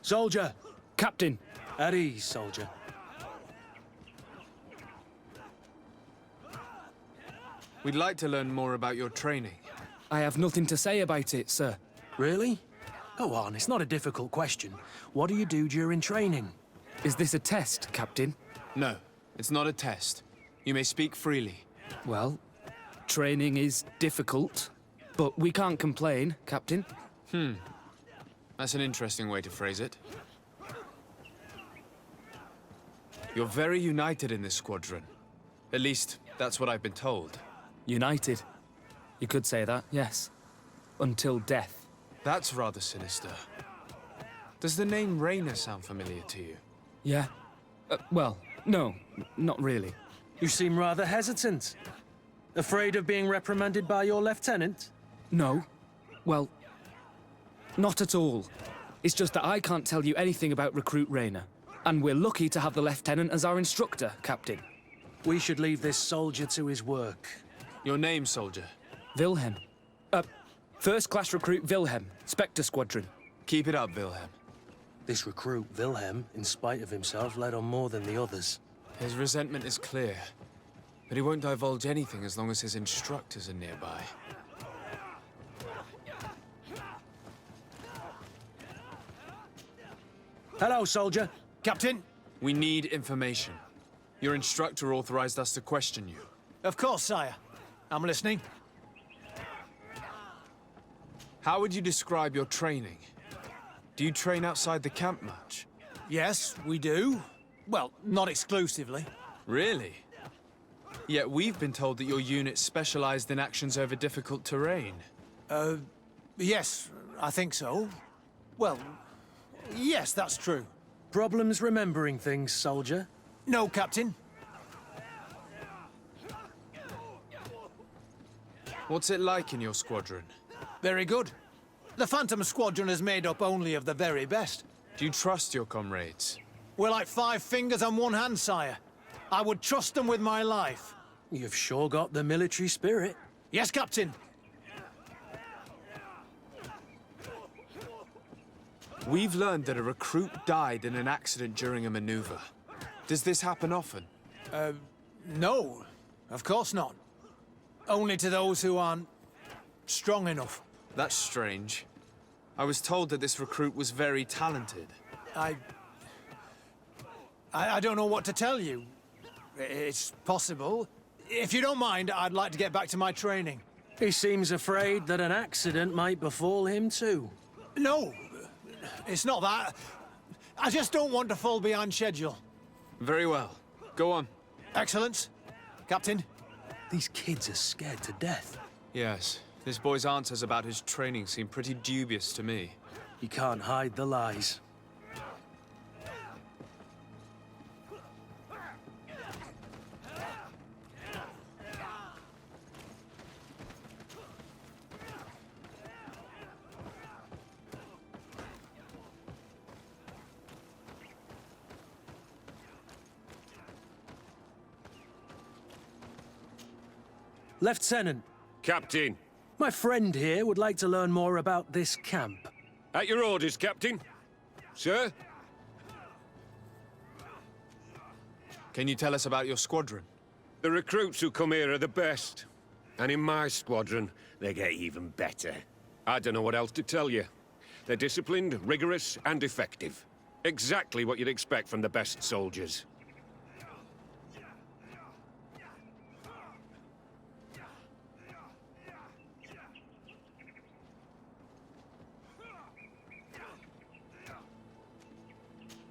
Soldier! Captain! At ease, soldier. We'd like to learn more about your training. I have nothing to say about it, sir. Really? Go on, it's not a difficult question. What do you do during training? Is this a test, Captain? No, it's not a test. You may speak freely. Well, training is difficult, but we can't complain, Captain. That's an interesting way to phrase it. You're very united in this squadron. At least, that's what I've been told. United. You could say that, yes. Until death. That's rather sinister. Does the name Raynor sound familiar to you? Yeah? Well, no, not really. You seem rather hesitant. Afraid of being reprimanded by your lieutenant? No. Well, not at all. It's just that I can't tell you anything about Recruit Raynor. And we're lucky to have the Lieutenant as our instructor, Captain. We should leave this soldier to his work. Your name, soldier? Wilhelm. First Class Recruit Wilhelm, Spectre Squadron. Keep it up, Wilhelm. This recruit, Wilhelm, in spite of himself, led on more than the others. His resentment is clear, but he won't divulge anything as long as his instructors are nearby. Hello, soldier. Captain? We need information. Your instructor authorized us to question you. Of course, sire. I'm listening. How would you describe your training? Do you train outside the camp much? Yes, we do. Well, not exclusively. Really? Yet we've been told that your unit specialized in actions over difficult terrain. Yes, I think so. Well, yes, that's true. Problems remembering things, soldier? No, Captain. What's it like in your squadron? Very good. The Phantom Squadron is made up only of the very best. Do you trust your comrades? We're like 5 fingers on one hand, sire. I would trust them with my life. You've sure got the military spirit. Yes, Captain. We've learned that a recruit died in an accident during a maneuver. Does this happen often? No, of course not. Only to those who aren't strong enough. That's strange. I was told that this recruit was very talented. I don't know what to tell you. It's possible. If you don't mind, I'd like to get back to my training. He seems afraid that an accident might befall him too. No, it's not that. I just don't want to fall behind schedule. Very well. Go on. Excellence. Captain. These kids are scared to death. Yes. This boy's answers about his training seem pretty dubious to me. You can't hide the lies. Lieutenant, Captain. my friend here would like to learn more about this camp. At your orders, Captain. Sir? Can you tell us about your squadron? The recruits who come here are the best. And in my squadron, they get even better. I don't know what else to tell you. They're disciplined, rigorous, and effective. Exactly what you'd expect from the best soldiers.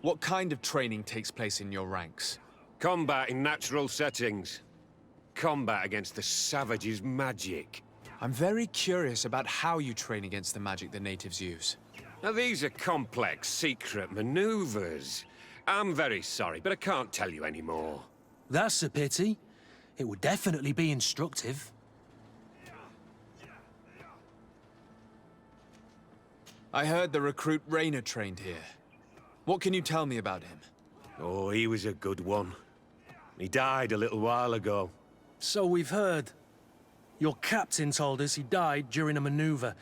What kind of training takes place in your ranks? Combat in natural settings. Combat against the savages' magic. I'm very curious about how you train against the magic the natives use. Now, these are complex, secret maneuvers. I'm very sorry, but I can't tell you any more. That's a pity. It would definitely be instructive. I heard the recruit Raynor trained here. What can you tell me about him? Oh, he was a good one. He died a little while ago. So we've heard. Your captain told us he died during a maneuver.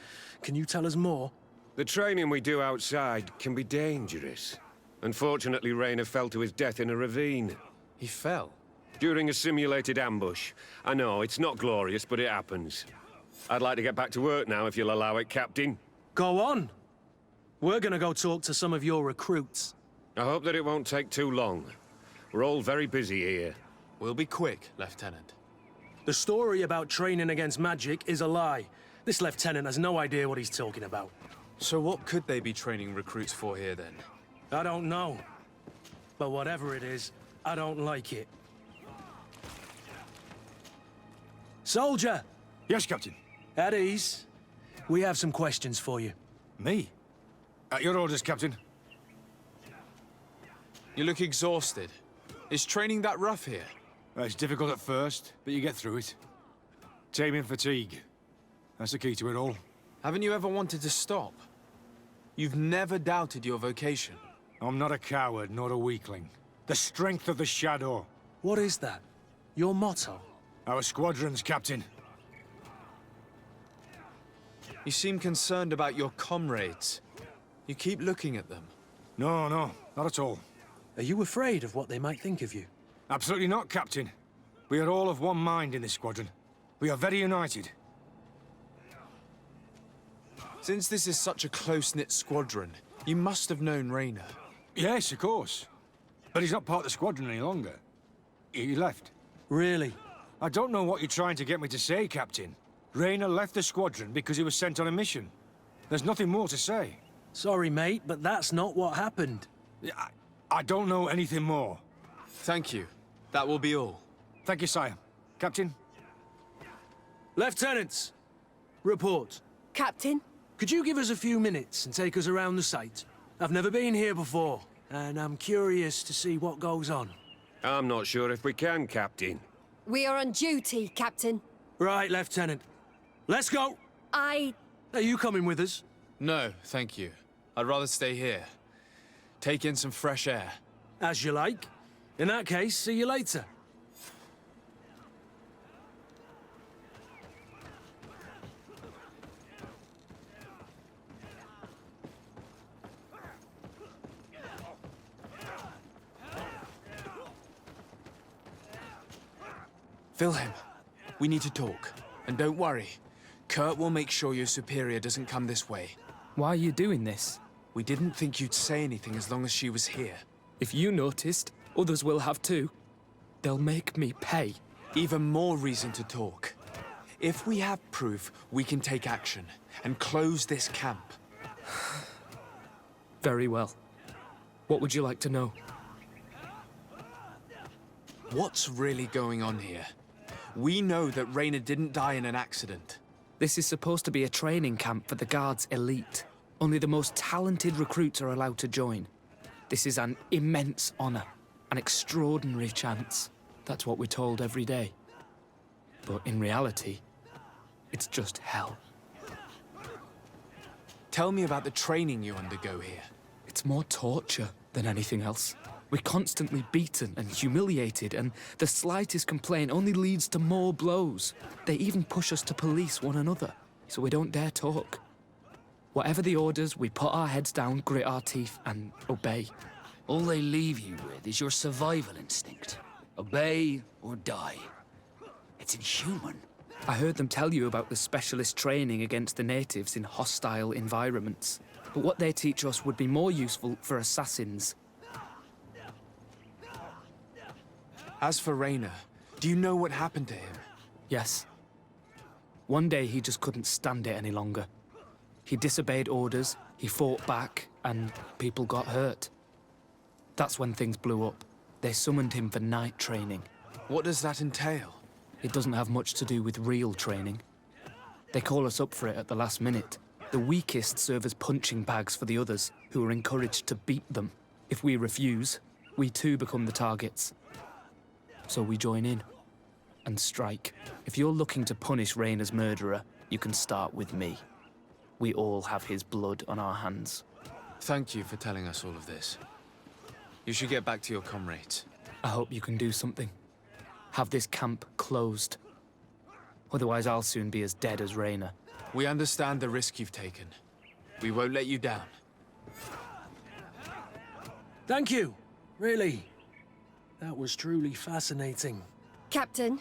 Can you tell us more? The training we do outside can be dangerous. Unfortunately, Rayner fell to his death in a ravine. He fell. During a simulated ambush. I know, it's not glorious, but it happens. I'd like to get back to work now, if you'll allow it, Captain. Go on. We're gonna go talk to some of your recruits. I hope that it won't take too long. We're all very busy here. We'll be quick, Lieutenant. The story about training against magic is a lie. This lieutenant has no idea what he's talking about. So what could they be training recruits for here, then? I don't know. But whatever it is, I don't like it. Soldier! Yes, Captain. At ease. We have some questions for you. Me? At your orders, Captain. You look exhausted. Is training that rough here? It's difficult at first, but you get through it. Taming fatigue. That's the key to it all. Haven't you ever wanted to stop? You've never doubted your vocation. I'm not a coward, nor a weakling. The strength of the Shadow. What is that? Your motto? Our squadrons, Captain. You seem concerned about your comrades. You keep looking at them. No, not at all. Are you afraid of what they might think of you? Absolutely not, Captain. We are all of one mind in this squadron. We are very united. Since this is such a close-knit squadron, you must have known Rayner. Yes, of course. But he's not part of the squadron any longer. He left. Really? I don't know what you're trying to get me to say, Captain. Rayner left the squadron because he was sent on a mission. There's nothing more to say. Sorry, mate, but that's not what happened. I don't know anything more. Thank you. That will be all. Thank you, sire. Captain? Lieutenants! Report. Captain? Could you give us a few minutes and take us around the site? I've never been here before, and I'm curious to see what goes on. I'm not sure if we can, Captain. We are on duty, Captain. Right, Lieutenant. Let's go! Are you coming with us? No, thank you. I'd rather stay here. Take in some fresh air. As you like. In that case, see you later. Wilhelm, we need to talk. And don't worry. Kurt will make sure your superior doesn't come this way. Why are you doing this? We didn't think you'd say anything as long as she was here. If you noticed, others will have too. They'll make me pay. Even more reason to talk. If we have proof, we can take action and close this camp. Very well. What would you like to know? What's really going on here? We know that Rayner didn't die in an accident. This is supposed to be a training camp for the Guard's elite. Only the most talented recruits are allowed to join. This is an immense honor, an extraordinary chance. That's what we're told every day. But in reality, it's just hell. Tell me about the training you undergo here. It's more torture than anything else. We're constantly beaten and humiliated, and the slightest complaint only leads to more blows. They even push us to police one another, so we don't dare talk. Whatever the orders, we put our heads down, grit our teeth, and obey. All they leave you with is your survival instinct. Obey or die. It's inhuman. I heard them tell you about the specialist training against the natives in hostile environments. But what they teach us would be more useful for assassins. As for Rayner, do you know what happened to him? Yes. One day he just couldn't stand it any longer. He disobeyed orders, he fought back, and people got hurt. That's when things blew up. They summoned him for night training. What does that entail? It doesn't have much to do with real training. They call us up for it at the last minute. The weakest serve as punching bags for the others, who are encouraged to beat them. If we refuse, we too become the targets. So we join in and strike. If you're looking to punish Rayner's murderer, you can start with me. We all have his blood on our hands. Thank you for telling us all of this. You should get back to your comrades. I hope you can do something. Have this camp closed. Otherwise, I'll soon be as dead as Rayner. We understand the risk you've taken. We won't let you down. Thank you. Really. That was truly fascinating. Captain,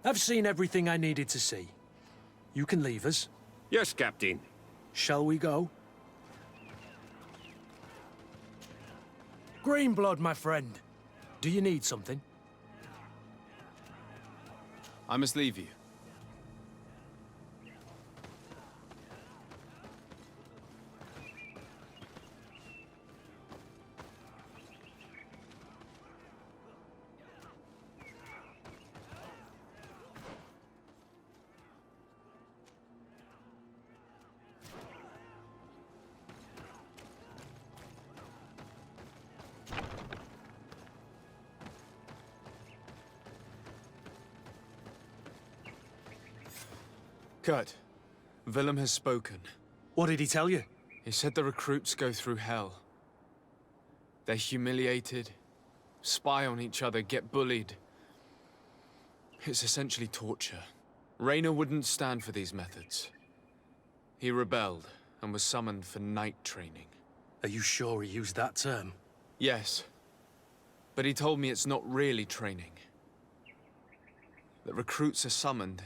I've seen everything I needed to see. You can leave us. Yes, Captain. Shall we go? Greenblood, my friend. Do you need something? I must leave you. Kurt, Willem has spoken. What did he tell you? He said the recruits go through hell. They're humiliated, spy on each other, get bullied. It's essentially torture. Raynor wouldn't stand for these methods. He rebelled and was summoned for night training. Are you sure he used that term? Yes, but he told me it's not really training. That recruits are summoned.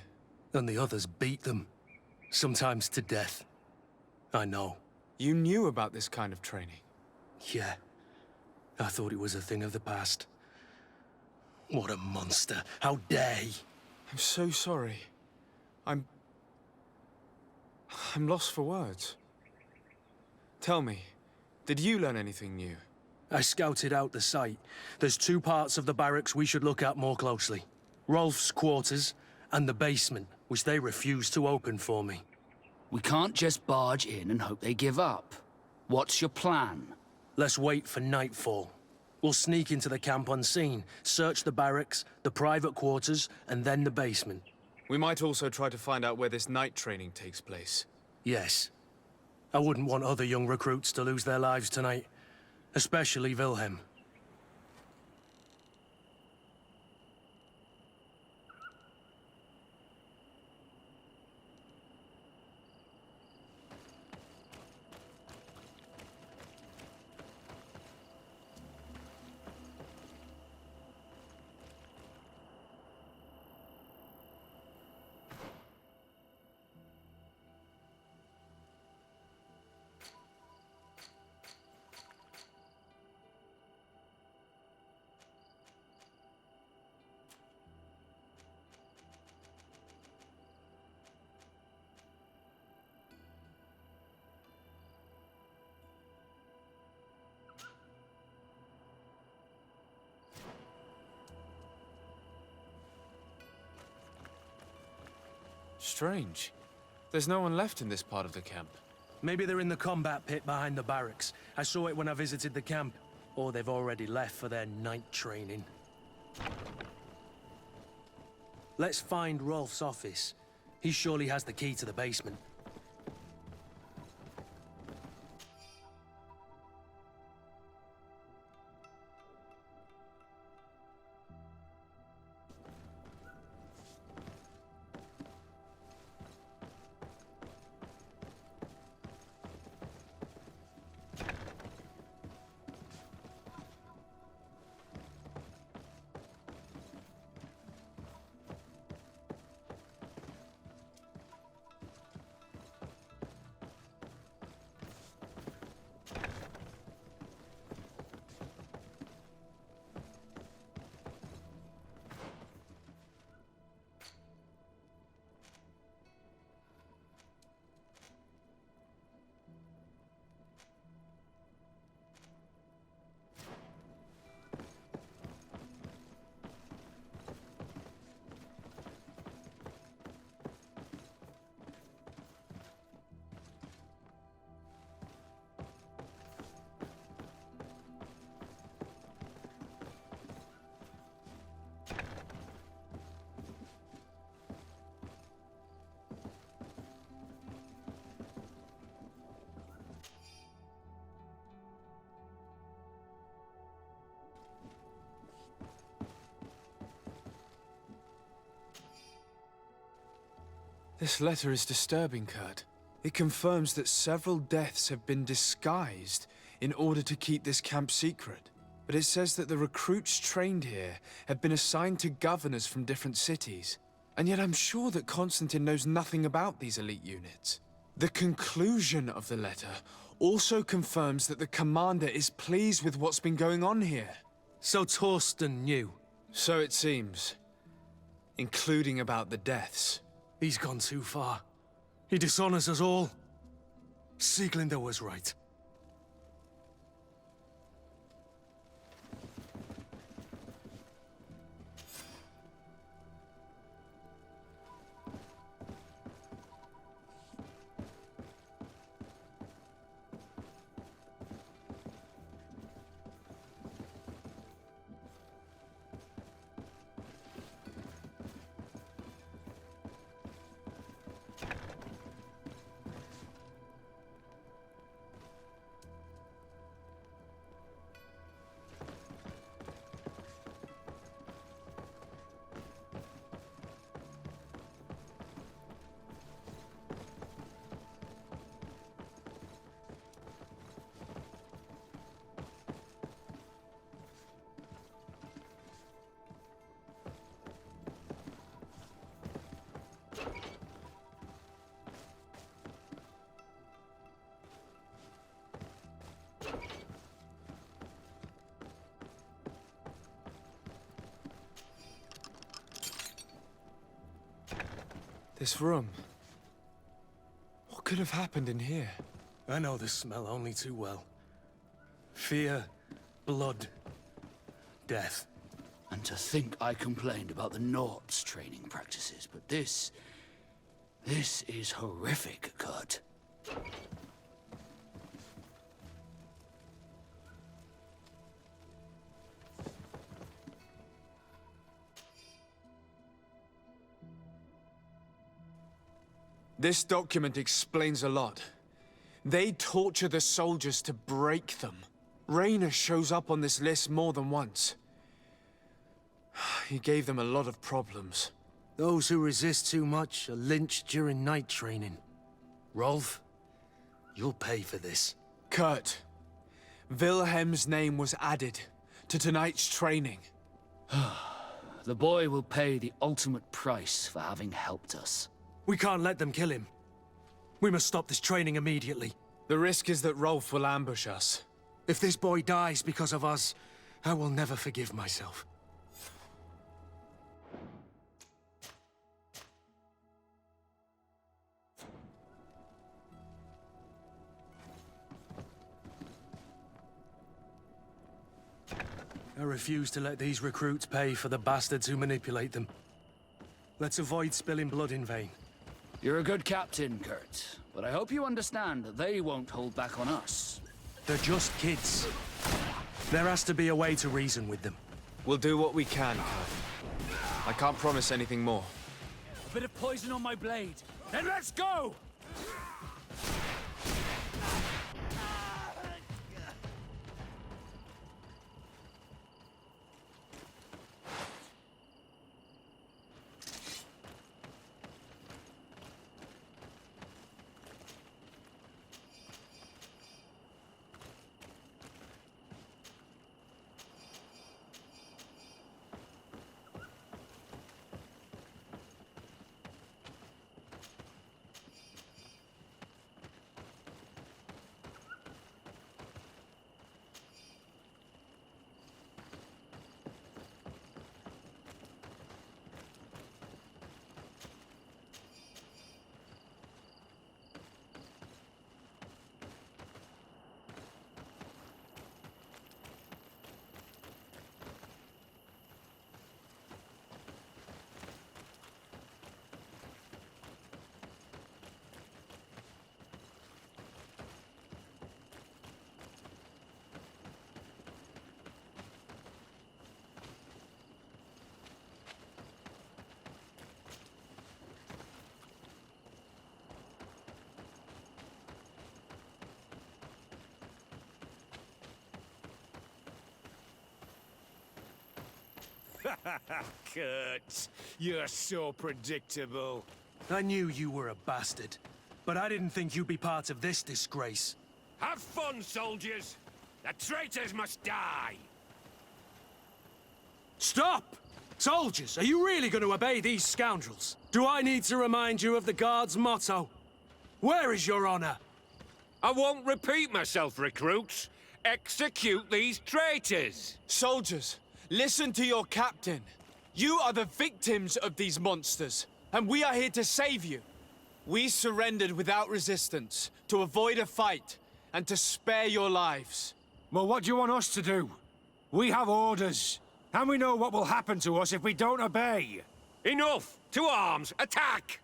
And the others beat them. Sometimes to death. I know. You knew about this kind of training? Yeah. I thought it was a thing of the past. What a monster. How dare he? I'm so sorry. I'm lost for words. Tell me, did you learn anything new? I scouted out the site. There's 2 parts of the barracks we should look at more closely. Rolf's quarters and the basement, which they refused to open for me. We can't just barge in and hope they give up. What's your plan? Let's wait for nightfall. We'll sneak into the camp unseen, search the barracks, the private quarters, and then the basement. We might also try to find out where this night training takes place. Yes. I wouldn't want other young recruits to lose their lives tonight. Especially Wilhelm. Strange. There's no one left in this part of the camp. Maybe they're in the combat pit behind the barracks. I saw it when I visited the camp. Or they've already left for their night training. Let's find Rolf's office. He surely has the key to the basement. This letter is disturbing, Kurt. It confirms that several deaths have been disguised in order to keep this camp secret. But it says that the recruits trained here have been assigned to governors from different cities. And yet I'm sure that Constantine knows nothing about these elite units. The conclusion of the letter also confirms that the commander is pleased with what's been going on here. So Torsten knew. So it seems. Including about the deaths. He's gone too far. He dishonors us all. Sieglinder was right. This room. What could have happened in here? I know this smell only too well. Fear, blood, death. And to think I complained about the Nords' training practices, but this is horrific, Kurt. This document explains a lot. They torture the soldiers to break them. Raynor shows up on this list more than once. He gave them a lot of problems. Those who resist too much are lynched during night training. Rolf, you'll pay for this. Kurt, Wilhelm's name was added to tonight's training. The boy will pay the ultimate price for having helped us. We can't let them kill him. We must stop this training immediately. The risk is that Rolf will ambush us. If this boy dies because of us, I will never forgive myself. I refuse to let these recruits pay for the bastards who manipulate them. Let's avoid spilling blood in vain. You're a good captain, Kurt, but I hope you understand that they won't hold back on us. They're just kids. There has to be a way to reason with them. We'll do what we can, Kurt. I can't promise anything more. A bit of poison on my blade, then let's go! Kurt, you're so predictable. I knew you were a bastard. but I didn't think you'd be part of this disgrace. Have fun, soldiers! The traitors must die! Stop! Soldiers, are you really going to obey these scoundrels? Do I need to remind you of the Guard's motto? Where is your honor? I won't repeat myself, recruits. Execute these traitors! Soldiers, listen to your captain. You are the victims of these monsters, and we are here to save you. We surrendered without resistance, to avoid a fight, and to spare your lives. Well, what do you want us to do? We have orders, and we know what will happen to us if we don't obey. Enough! To arms! Attack!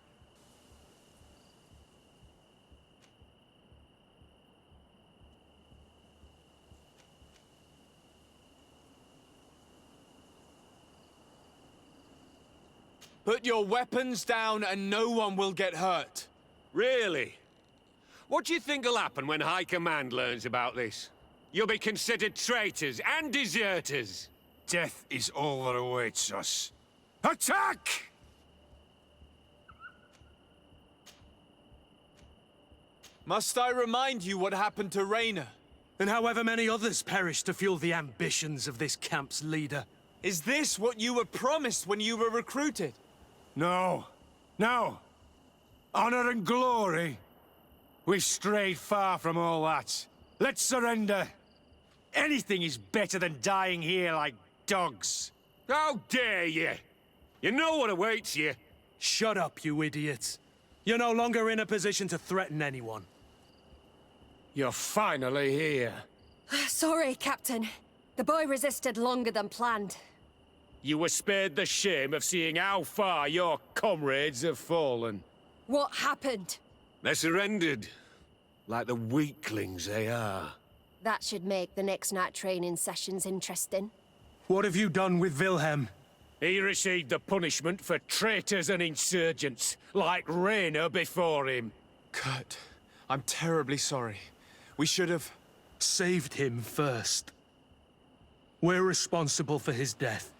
Put your weapons down and no one will get hurt. Really? What do you think will happen when High Command learns about this? You'll be considered traitors and deserters. Death is all that awaits us. Attack! Must I remind you what happened to Raynor? And however many others perished to fuel the ambitions of this camp's leader. Is this what you were promised when you were recruited? No. No. Honor and glory. We've strayed far from all that. Let's surrender. Anything is better than dying here like dogs. How dare you! You know what awaits you. Shut up, you idiots. You're no longer in a position to threaten anyone. You're finally here. Sorry, Captain. The boy resisted longer than planned. You were spared the shame of seeing how far your comrades have fallen. What happened? They surrendered. Like the weaklings they are. That should make the next night training sessions interesting. What have you done with Wilhelm? He received the punishment for traitors and insurgents, like Raynor before him. Kurt, I'm terribly sorry. We should have... Saved him first. We're responsible for his death.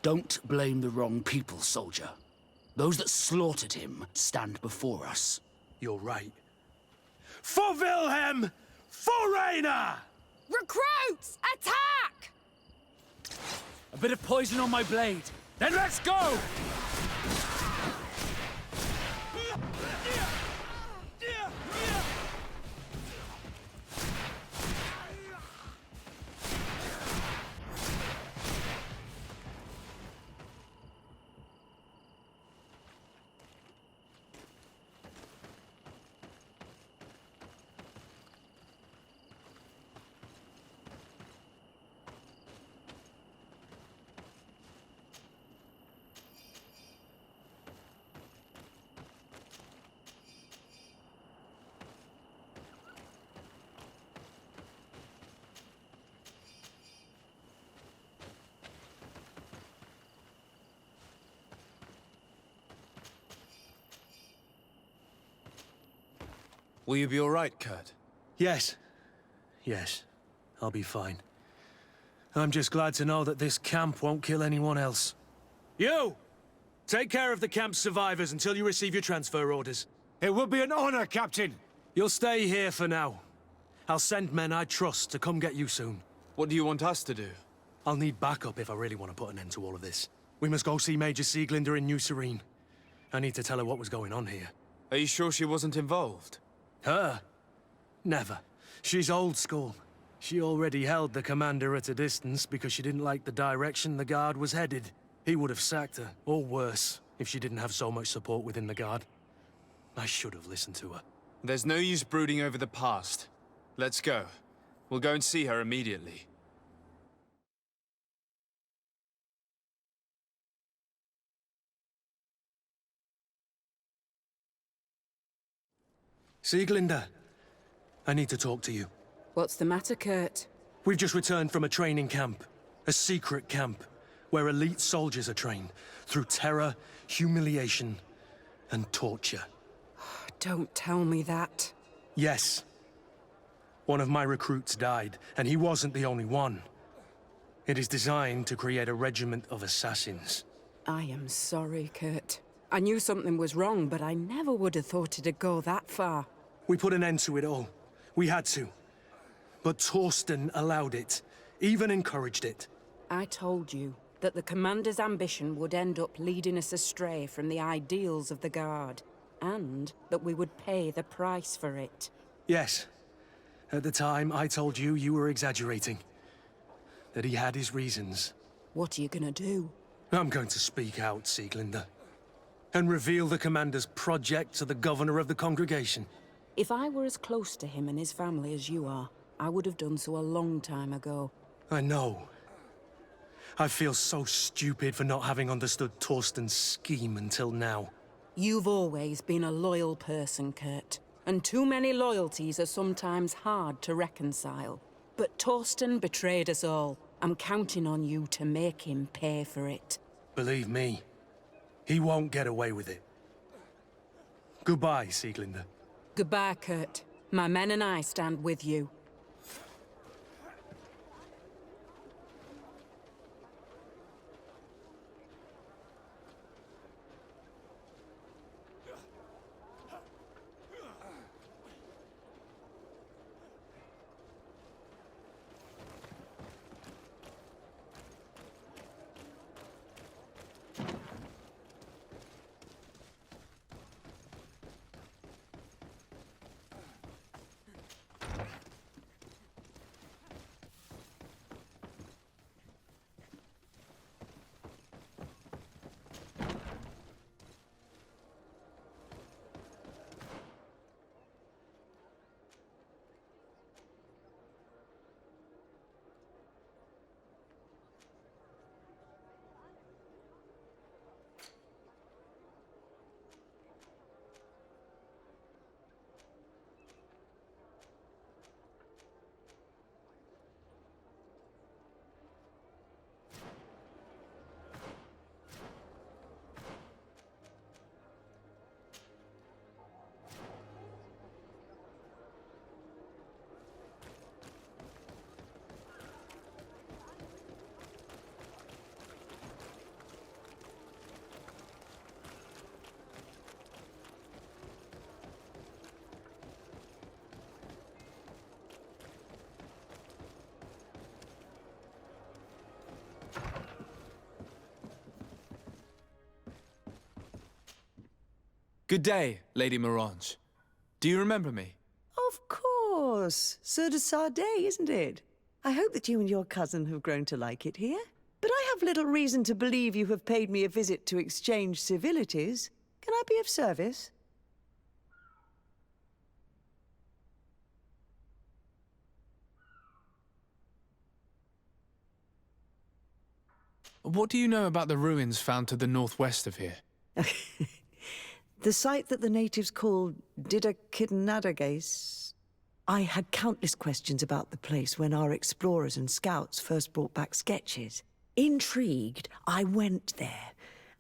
Don't blame the wrong people, soldier. Those that slaughtered him stand before us. You're right. For Wilhelm! For Raynor! Recruits! Attack! A bit of poison on my blade. Then let's go! Will you be all right, Kurt? Yes. Yes. I'll be fine. I'm just glad to know that this camp won't kill anyone else. You! Take care of the camp's survivors until you receive your transfer orders. It would be an honor, Captain. You'll stay here for now. I'll send men I trust to come get you soon. What do you want us to do? I'll need backup if I really want to put an end to all of this. We must go see Major Sieglinder in New Serene. I need to tell her what was going on here. Are you sure she wasn't involved? Her? Never. She's old school. She already held the commander at a distance because she didn't like the direction the Guard was headed. He would have sacked her, or worse, if she didn't have so much support within the Guard. I should have listened to her. There's no use brooding over the past. Let's go. We'll go and see her immediately. Sieglinder, I need to talk to you. What's the matter, Kurt? We've just returned from a training camp. A secret camp, where elite soldiers are trained through terror, humiliation, and torture. Don't tell me that. Yes. One of my recruits died, and he wasn't the only one. It is designed to create a regiment of assassins. I am sorry, Kurt. I knew something was wrong, but I never would have thought it'd go that far. We put an end to it all. We had to. But Torsten allowed it, even encouraged it. I told you that the Commander's ambition would end up leading us astray from the ideals of the Guard, and that we would pay the price for it. Yes. At the time, I told you you were exaggerating. That he had his reasons. What are you gonna do? I'm going to speak out, Sieglinde. And reveal the Commander's project to the Governor of the congregation. If I were as close to him and his family as you are, I would have done so a long time ago. I know. I feel so stupid for not having understood Torsten's scheme until now. You've always been a loyal person, Kurt. And too many loyalties are sometimes hard to reconcile. But Torsten betrayed us all. I'm counting on you to make him pay for it. Believe me, he won't get away with it. Goodbye, Sieglinde. Goodbye, Kurt. My men and I stand with you. Good day, Lady Morange. Do you remember me? Of course. Sur de Sade, isn't it? I hope that you and your cousin have grown to like it here. But I have little reason to believe you have paid me a visit to exchange civilities. Can I be of service? What do you know about the ruins found to the northwest of here? The site that the natives call Didakidnadagase. I had countless questions about the place when our explorers and scouts first brought back sketches. Intrigued, I went there.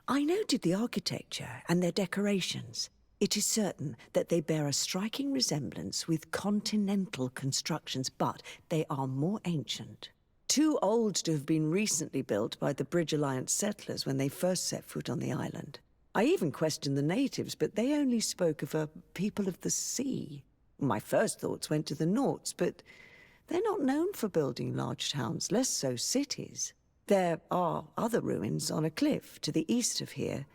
I noted the architecture and their decorations. It is certain that they bear a striking resemblance with continental constructions, but they are more ancient. Too old to have been recently built by the Bridge Alliance settlers when they first set foot on the island. I even questioned the natives, but they only spoke of a people of the sea. My first thoughts went to the Nauts, but they're not known for building large towns, less so cities. There are other ruins on a cliff to the east of here.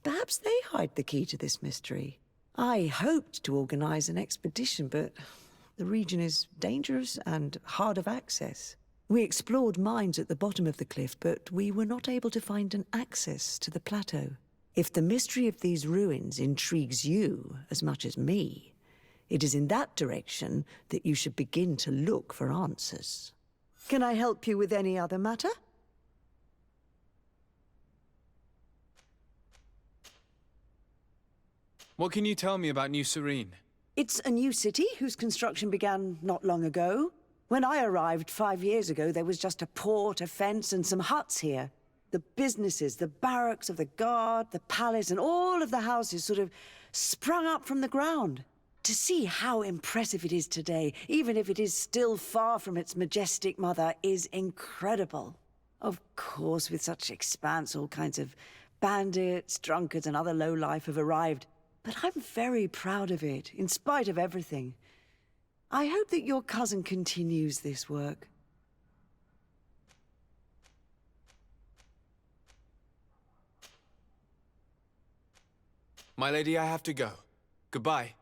Perhaps they hide the key to this mystery. I hoped to organize an expedition, but the region is dangerous and hard of access. We explored mines at the bottom of the cliff, but we were not able to find an access to the plateau. If the mystery of these ruins intrigues you as much as me, it is in that direction that you should begin to look for answers. Can I help you with any other matter? What can you tell me about New Serene? It's a new city whose construction began not long ago. When I arrived 5 years ago, there was just a port, a fence, and some huts here. The businesses, the barracks of the guard, the palace, and all of the houses sort of sprung up from the ground. To see how impressive it is today, even if it is still far from its majestic mother, is incredible. Of course, with such expanse, all kinds of Bandits, drunkards, and other lowlife have arrived, but I'm very proud of it, in spite of everything. I hope that your cousin continues this work. My lady, I have to go. Goodbye.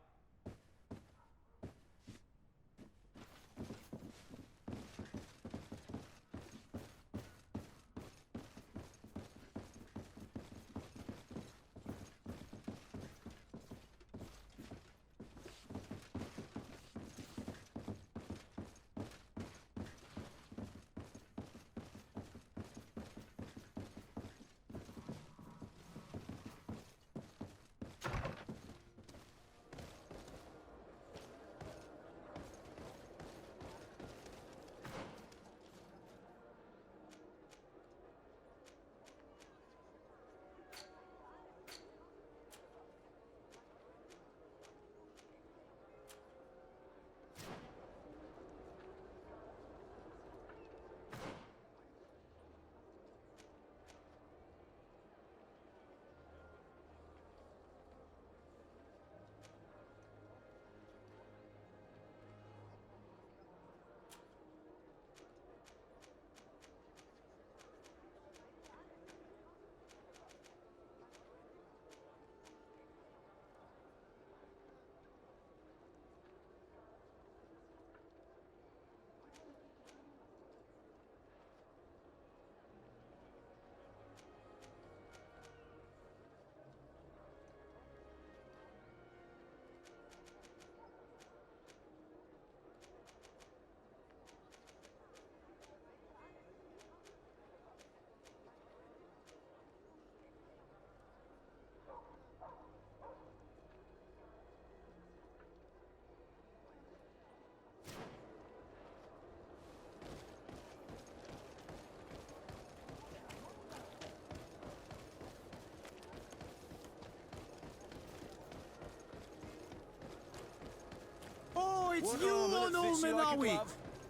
It's you on Ulmenawi.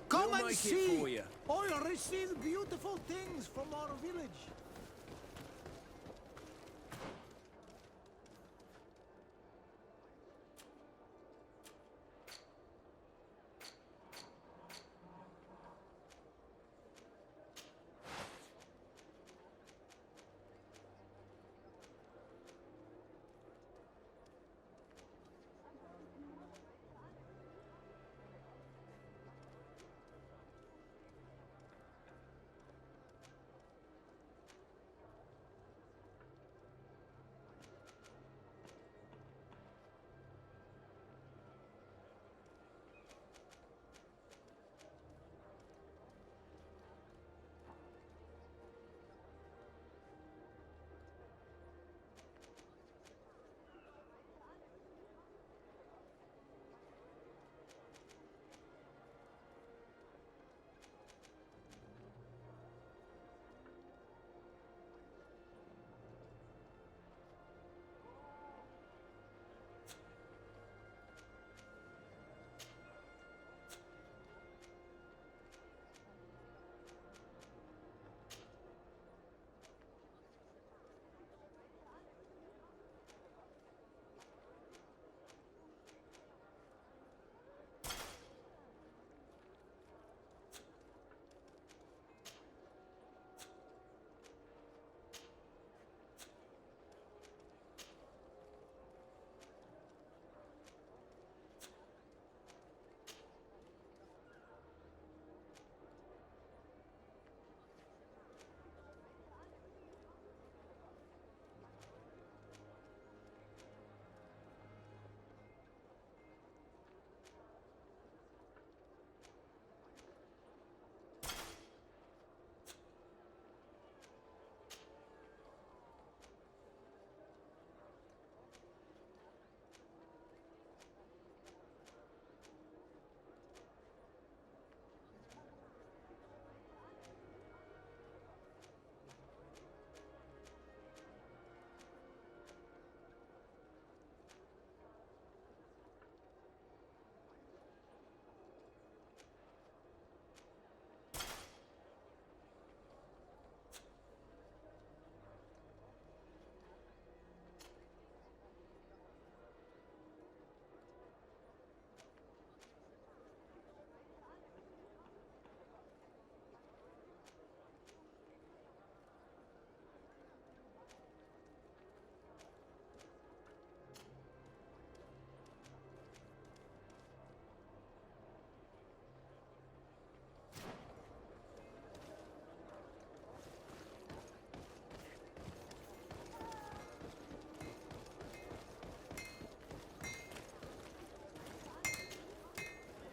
Come and see. I'll receive beautiful things from our village.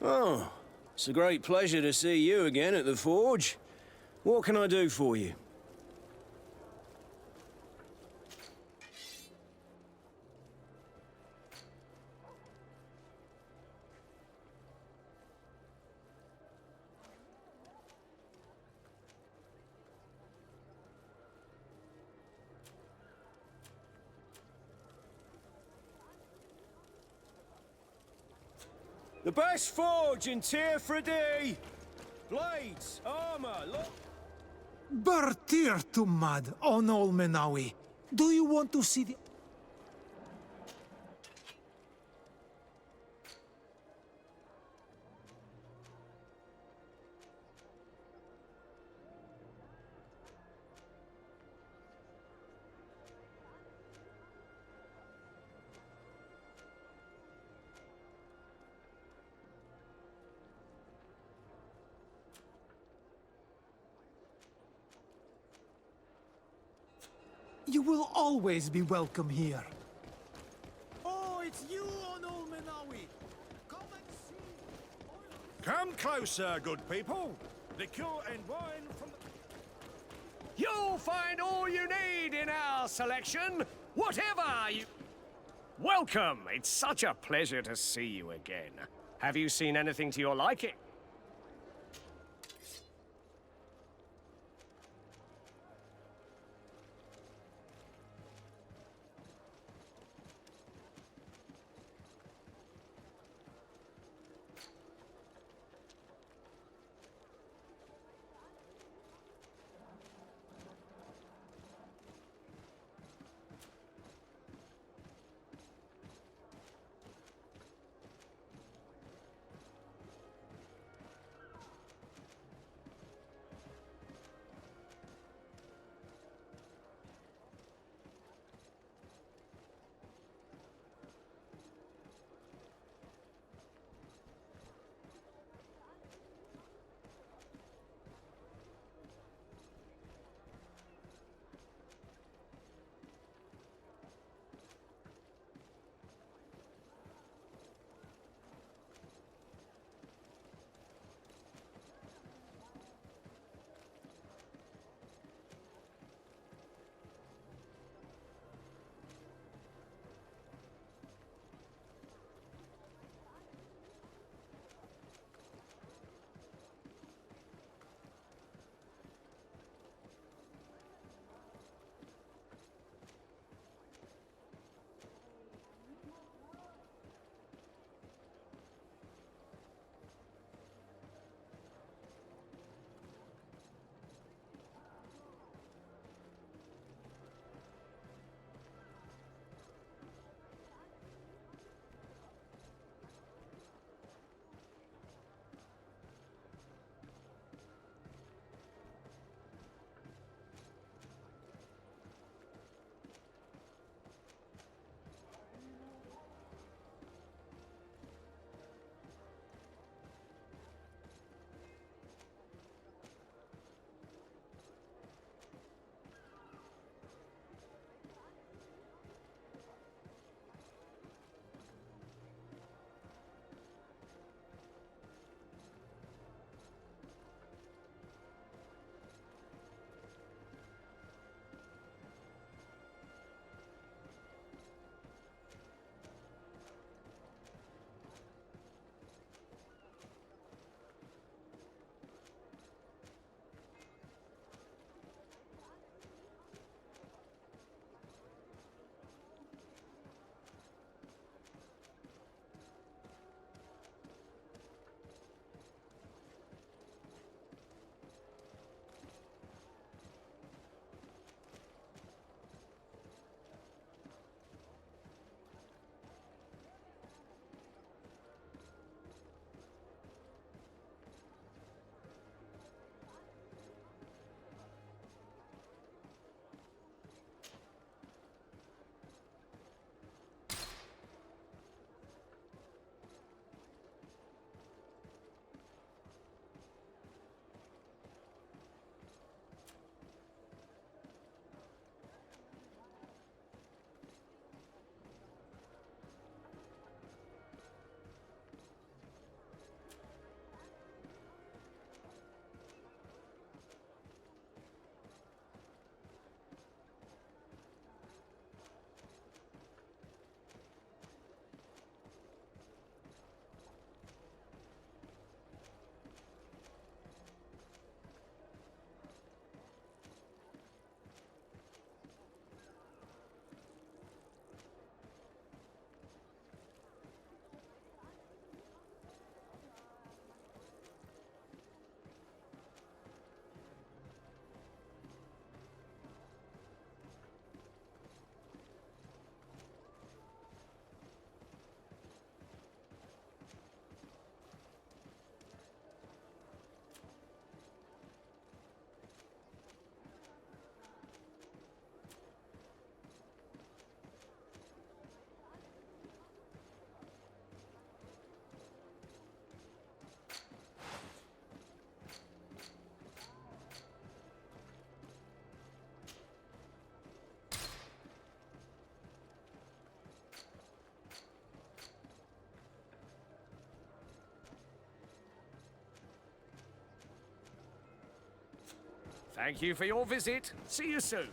Oh, it's a great pleasure to see you again at the Forge. What can I do for you? The best forge in Tier 3D! Blades, armor, look. Bertir Tumad on Olmenawi. Do you want to see the... You will always be welcome here. Oh, it's you on Olmenawi. Come and see. Come closer, good people. Liquor and wine from the... You'll find all you need in our selection, whatever you... Welcome! It's such a pleasure to see you again. Have you seen anything to your liking? Thank you for your visit. See you soon.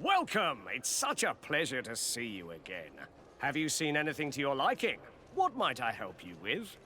Welcome! It's such a pleasure to see you again. Have you seen anything to your liking? What might I help you with?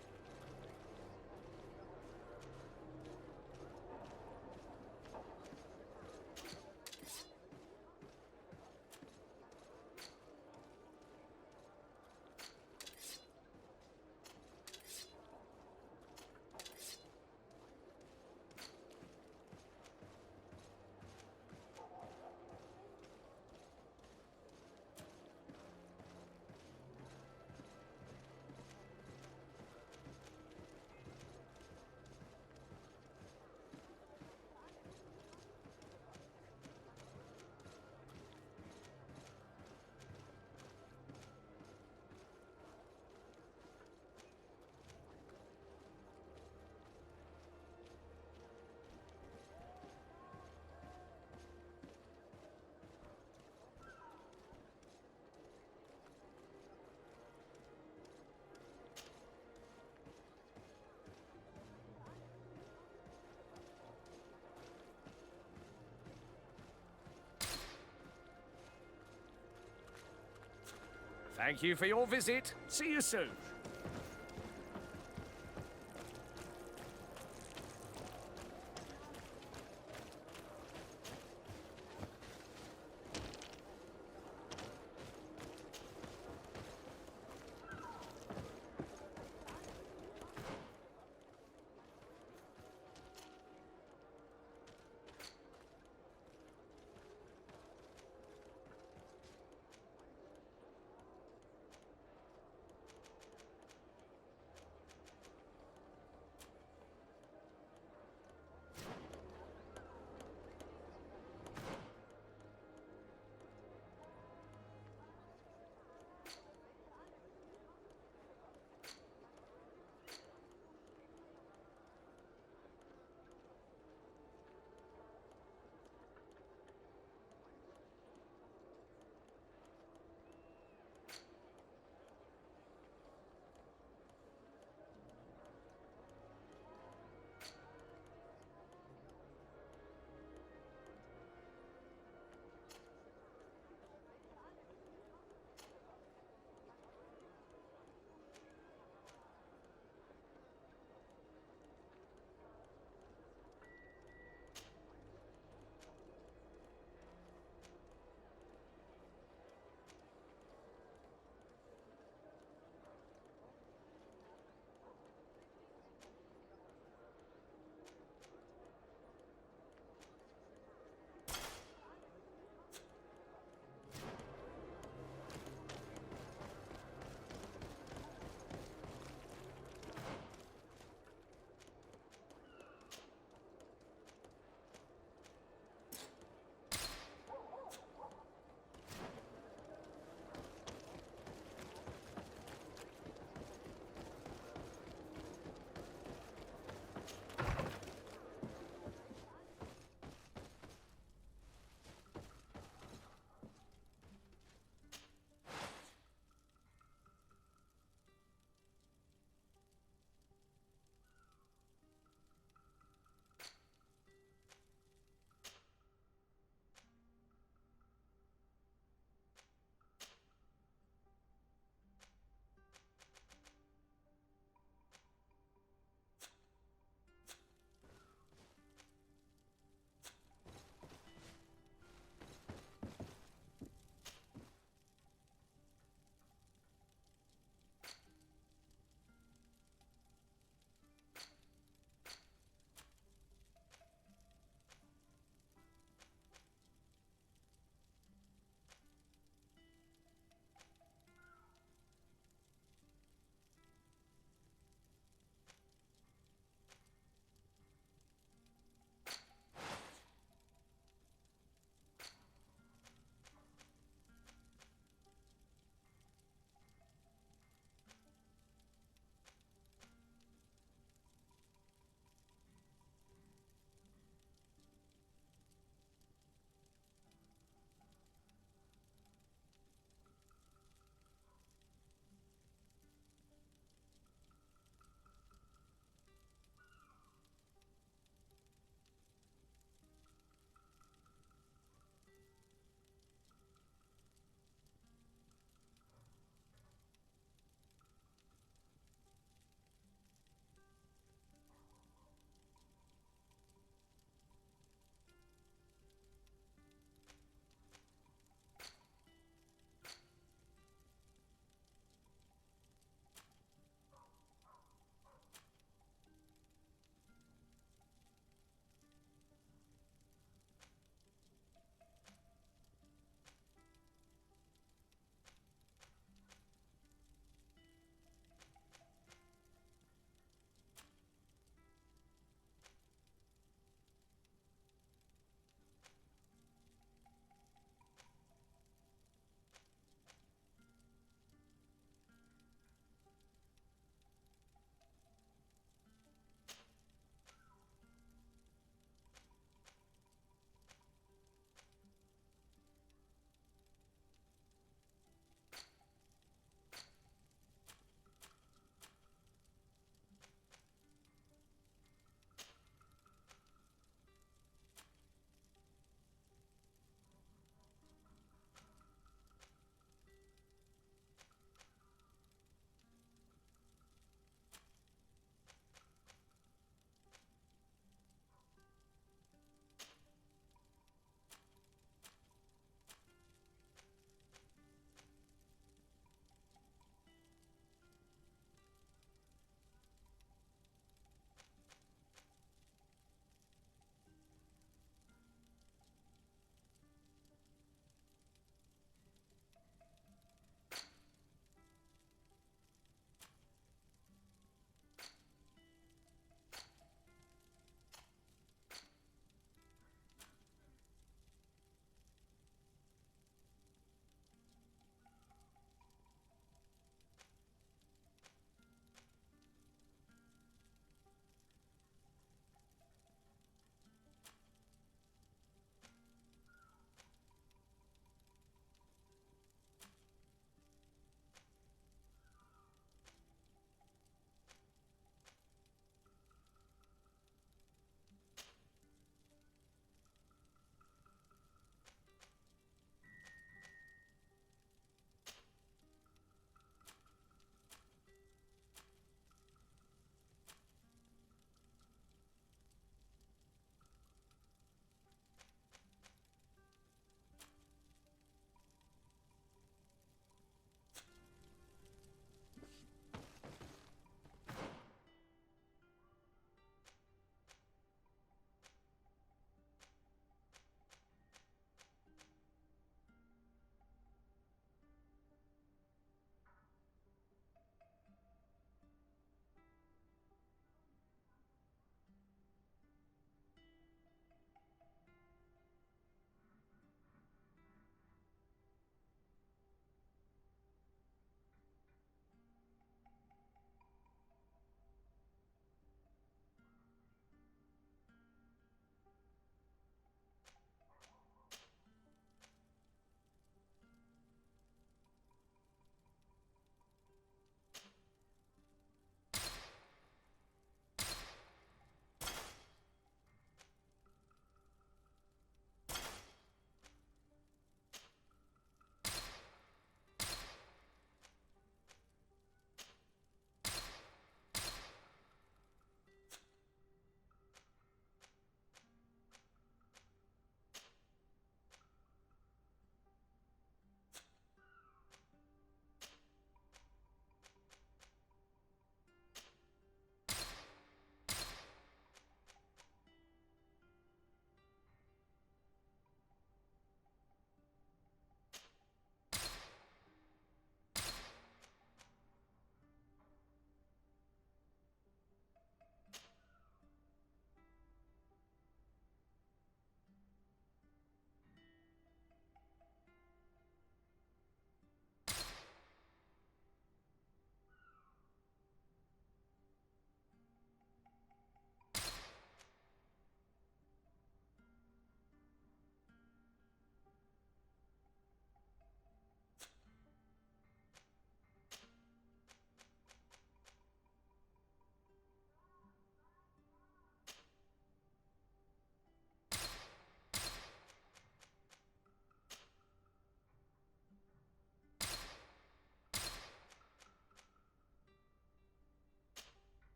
Thank you for your visit. See you soon.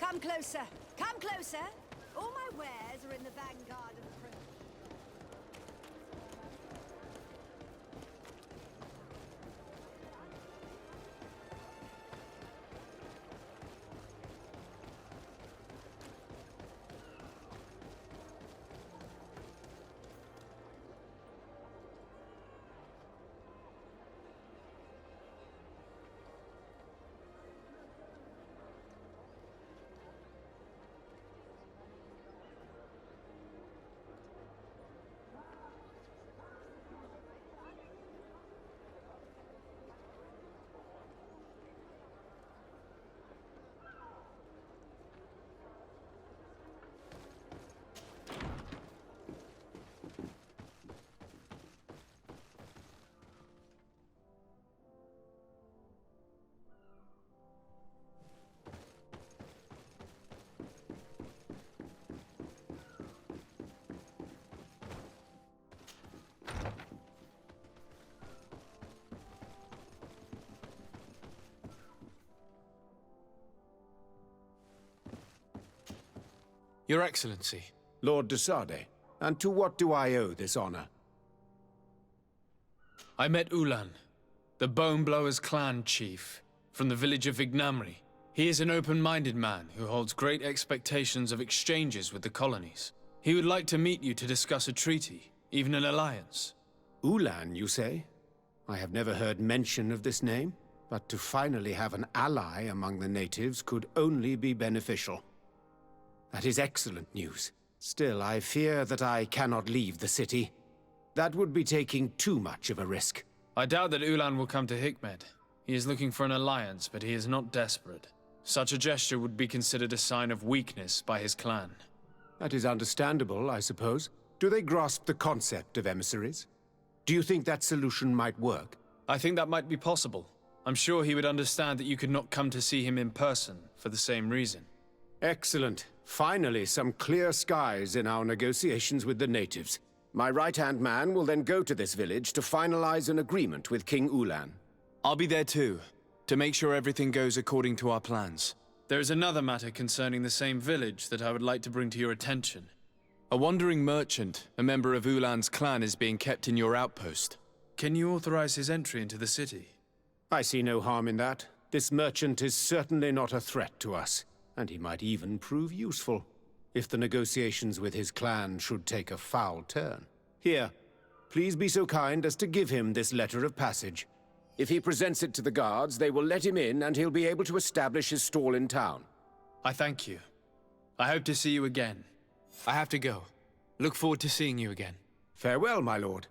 Come closer. Come closer. All my wares are in the vanguard of the prison. Your Excellency. Lord de Sade, and to what do I owe this honor? I met Ulan, the Boneblower's clan chief, from the village of Vignamri. He is an open-minded man who holds great expectations of exchanges with the colonies. He would like to meet you to discuss a treaty, even an alliance. Ulan, you say? I have never heard mention of this name, but to finally have an ally among the natives could only be beneficial. That is excellent news. Still, I fear that I cannot leave the city. That would be taking too much of a risk. I doubt that Ulan will come to Hikmed. He is looking for an alliance, but he is not desperate. Such a gesture would be considered a sign of weakness by his clan. That is understandable, I suppose. Do they grasp the concept of emissaries? Do you think that solution might work? I think that might be possible. I'm sure he would understand that you could not come to see him in person for the same reason. Excellent. Finally, some clear skies in our negotiations with the natives. My right-hand man will then go to this village to finalize an agreement with King Ulan. I'll be there too, to make sure everything goes according to our plans. There is another matter concerning the same village that I would like to bring to your attention. A wandering merchant, a member of Ulan's clan, is being kept in your outpost. Can you authorize his entry into the city? I see no harm in that. This merchant is certainly not a threat to us, and he might even prove useful, if the negotiations with his clan should take a foul turn. Here, please be so kind as to give him this letter of passage. If he presents it to the guards, they will let him in and he'll be able to establish his stall in town. I thank you. I hope to see you again. I have to go. Look forward to seeing you again. Farewell, my lord.